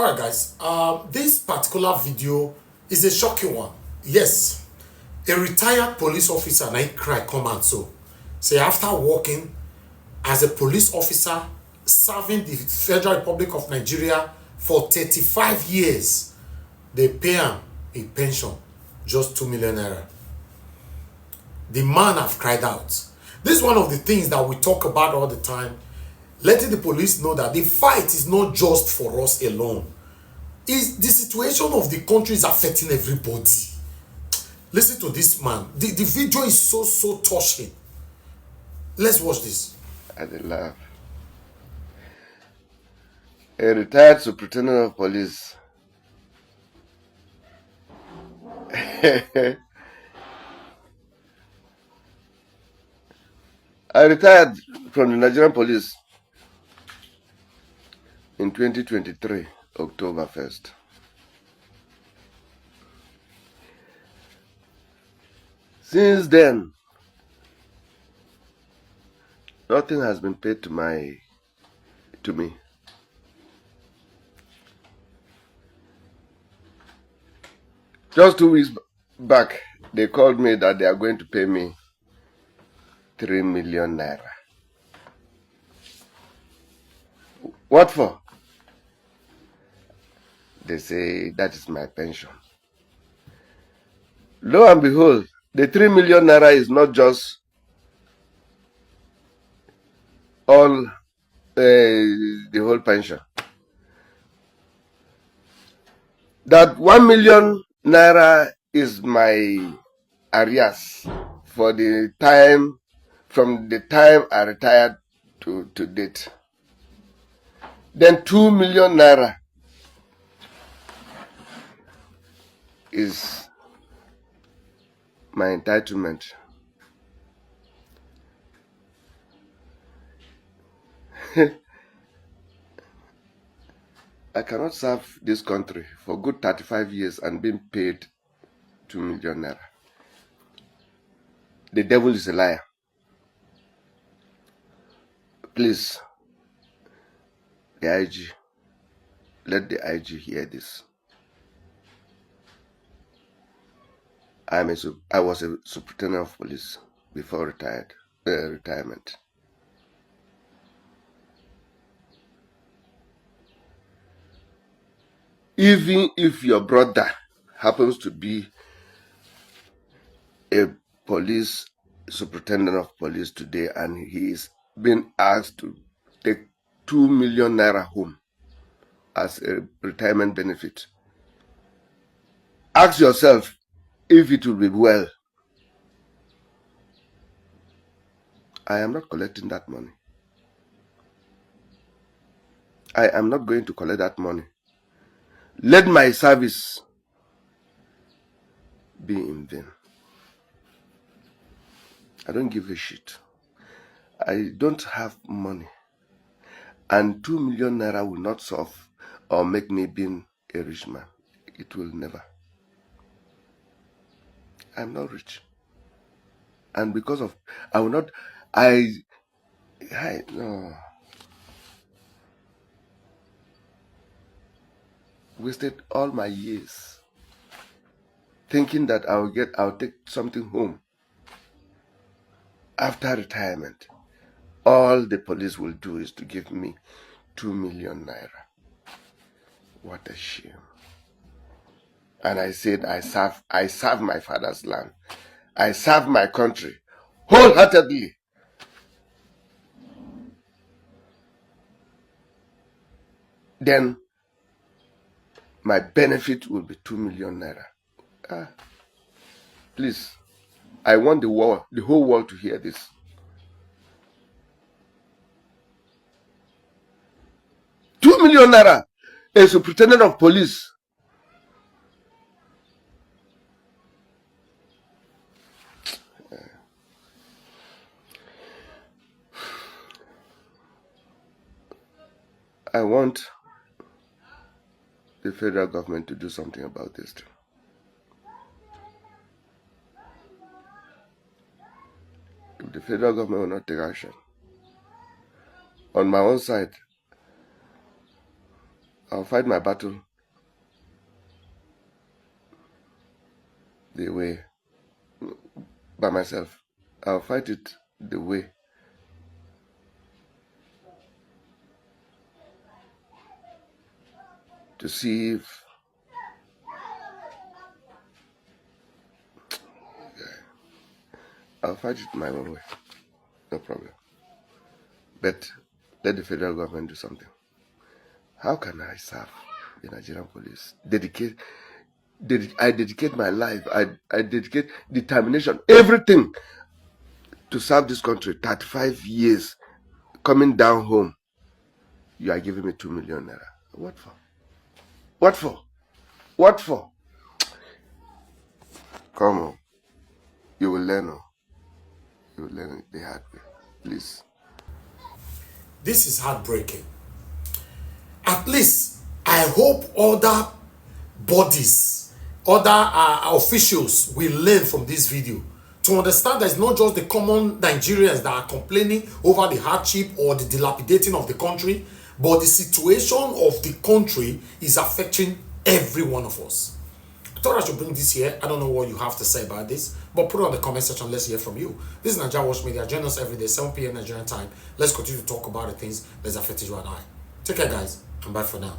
Alright guys, this particular video is a shocking one. Yes, a retired police officer named Cry come out so say after working as a police officer serving the Federal Republic of Nigeria for 35 years, they pay him a pension just 2 million naira. The man have cried out. This is one of the things that we talk about all the time, letting the police know that the fight is not just for us alone. Is the situation of the country is affecting everybody. Listen to this man. The video is so touching. Let's watch this. I did laugh. A retired superintendent of police. I retired from the Nigerian police in 2023, October 1st. Since then, nothing has been paid to me. Just 2 weeks back, they called me that they are going to pay me 3 million naira. What for? They say that is my pension. Lo and behold, the 3 million naira is not just all the whole pension. That 1 million naira is my arrears for the time, from the time I retired to date. Then 2 million naira is my entitlement. I cannot serve this country for good 35 years and being paid 2 million naira. The devil is a liar. Please, the IG, let the IG hear this. I was a superintendent of police before retirement. Even if your brother happens to be a police superintendent of police today and he is being asked to take 2 million naira home as a retirement benefit, ask yourself if it will be well. I am not collecting that money. I am not going to collect that money. Let my service be in vain. I don't give a shit. I don't have money. And 2 million naira will not solve or make me being a rich man. It will never. I'm not rich. And because of, I will not, no. Wasted all my years thinking that I'll take something home after retirement. All the police will do is to give me 2 million naira. What a shame. And I said, I serve my father's land. I serve my country wholeheartedly. Then my benefit will be 2 million naira. Please, I want the whole world to hear this. ₦2 million, a superintendent of police. I want the federal government to do something about this too. If the federal government will not take action, on my own side, I'll fight my battle the way by myself. I'll fight it the way to see if I'll fight it my own way. No problem. But let the federal government do something. How can I serve the Nigerian police? I dedicate my life, I dedicate determination, everything to serve this country. 35 years coming down home. You are giving me 2 million naira. What for? What for? What for? Come on. You will learn. You will learn it the hard way. Please. This is heartbreaking. At least I hope other bodies, other officials will learn from this video to understand that it's not just the common Nigerians that are complaining over the hardship or the dilapidating of the country, but the situation of the country is affecting every one of us. I thought I should bring this here. I don't know what you have to say about this, but put it on the comment section. Let's hear from you. This is NWATCH Media. Join us every day, 7 p.m. Nigerian time. Let's continue to talk about the things that's affecting you and I. Take care, guys, and bye for now.